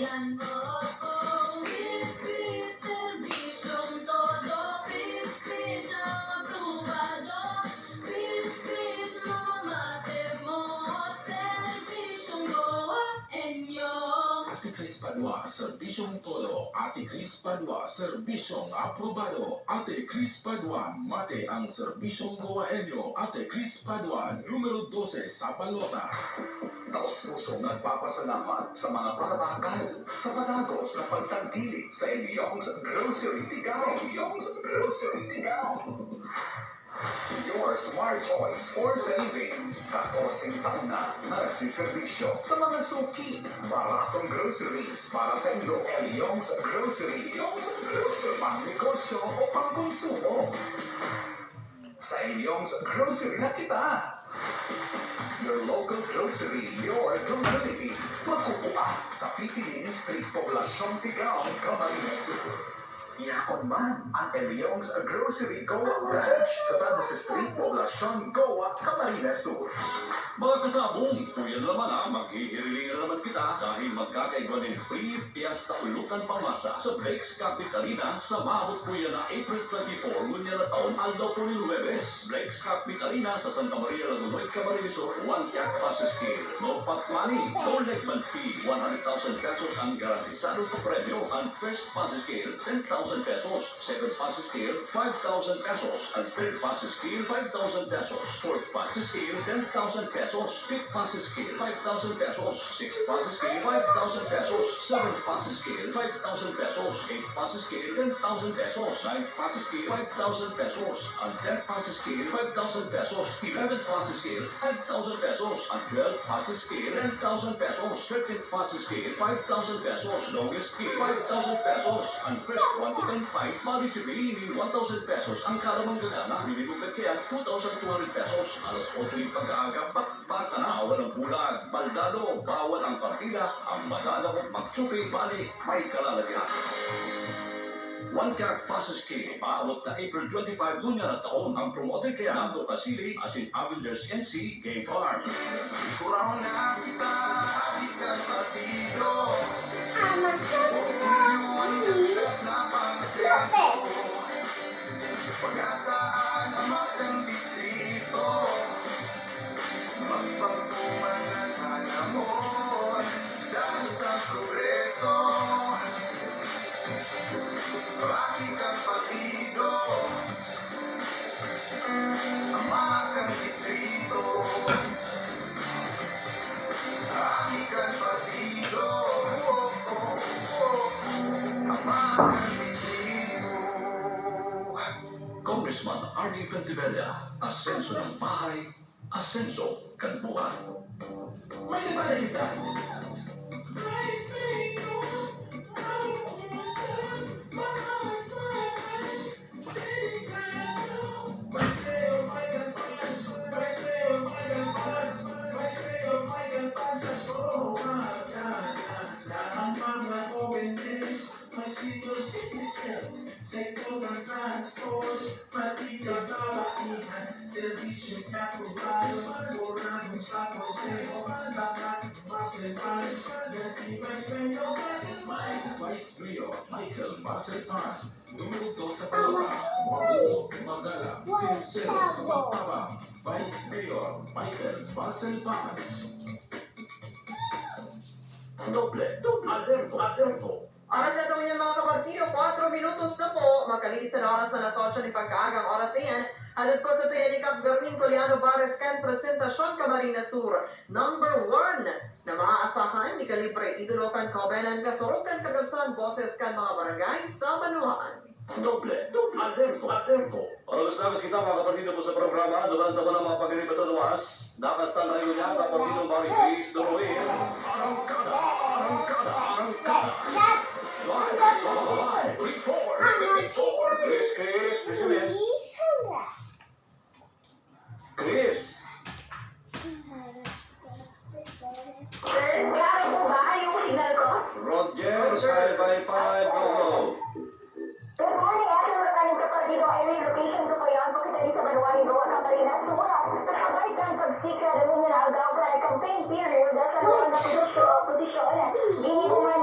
Ate Chris Padua, Serbisyong Todo. Ate Chris Padua, Serbisyong Aprobado. Ate Chris Padua, mate ang serbisyong gawahenyo. Ate Chris Padua, numero 12 sa balota. Taos-pusong nagpapasalamat sa mga patabakal sa patagos na pagtangkilik sa inyong grocery tigaw. Your smart choice for saving. 14 taon na nagsiservisyo sa mga suki. Baratong groceries para sa inyo. Elyong's Grocery. Pang negosyo o pang konsumo. Sa Elyong's Grocery na kita. Your local grocery, your community. Magkukuha sa Pipilin Street, Poblacion Tigaw, Camarines Sur. Yakon man ang Elyong's Grocery Goa Branch sa San Jose Street, Poblacion, Goa, Camarines Sur. Mga kasabong, kuya naman maghihiriling naman kita dahil magkakaigwa din free Fiesta Ulutan Pamasa sa Breaks Capitalina sa mabot kuya na April 24, ngunya na taon, aldaw po ni Luwebes. Breaks Capitalina sa Santa Maria Lagunoy, Camarines Sur, 1 yak passes scale. No pot money, no legman fee, 100,000 pesos ang garantisado pa premyo. Ang first passes scale, 10,000 pesos. Second passes scale, 5,000 pesos. And third passes scale, 5,000 pesos. Fourth passes scale, 10,000 pesos. Fifth passes scale, 5,000 pesos. Sixth passes scale, 5,000 pesos. Seventh passes scale, 5,000 pesos. Eighth passes scale, 10,000 pesos. Ninth passes scale, 5,000 pesos. And 10th passes scale, 5,000 pesos. 11th passes scale, 5,000 pesos. And 12th passes scale, 10,000 pesos. 13th passes scale, 5,000 pesos. Longest scale, 5,000 pesos. And first 1 to 10 fights, bali si Billy, 1,000 pesos. Ang kalamang gagana, binibukad kaya 2,200 pesos. Alas 8 yung pag-aaga, bata na, walang bulag. Baldado, bawal ang partida. Ang madala ko magtsupi, bali, may kalalagyan. 1 yak passes scale, paabot na April 25, dunya na taon. Ang promoter kaya Nando Casili, as in Avengers NC, Gay Farm. Kurang na kita, di ka partido. Anak Lopez. Pag-asaan ang matang distrito. Magpagpuman ng hanamon dahil sa progreso. Aking kapatido, ang matang distrito. Aking kapatido, ang matang distrito. Congressman Arnie Pentibella, asenso ng bahay, asenso kan buwan. May nabala kita. Vice Mayor Michael Marcelpan, numero 2 sa Palapa, Mabuo, Magala, Sincero, Sumataba. Vice Mayor Michael Marcelpan. Doble, alerto. Oras na daw yan mga kapartido, 4 minutos na po. Makalinis na oras na alas 8 ni pagkaagang oras na yan. Hatid ko sa Telecap Garmin Coliano Bares Can Presentasyon Camarines Sur. Number 1 na maaasahan ni Kalibre Idolokan Covenan Kasorokan sa Gabsan Boses kan mga barangay sa Banuan. Doble, alerto. Para gusto kita mga kapatid po sa programa, durante mo ng mga pag-iriba sa luwas, nakastan tayo niya kapatid ng Barry Chris Doroin. Arangkada. Live, report. Chris, Chris. Roger, 555, go. Good morning, aking mga kapatid. Ay location ko po yan. Pagkita di sa Banuan, Goa, Camarines Sur. Nakabay kang pagsika rin na agaw ka campaign period sa luwan na posisyon. Dini mo man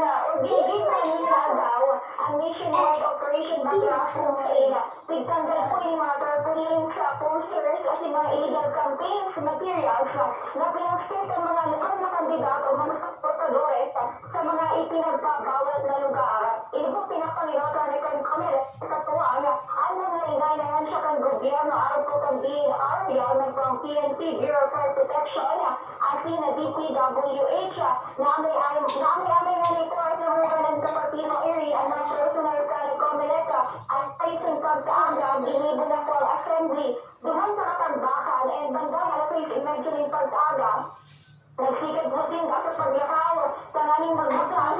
classroom sa ila. Pigtanggal po yung mga tarpaulin sa posters at yung mga illegal campaigns materials na pinagsit sa mga lokal na kandidato o mga portadores sa mga ipinagbabawal na lugar. Ini po pinapanginotan ni Kan Camille sa tuwang ang mga ingay na yan sa kan gobyerno araw po kang being area ng pang PNP Bureau for Protection asin na DPWH na may aming report ng mga ng Kapatino area ang mga personal ka ni Camille at facing pagkaanga ginibo na for assembly duman sa katagbakan and bandang alas 6 imagining pag-aga. Nagsikad mo din sa paglakaw sa naning magbukas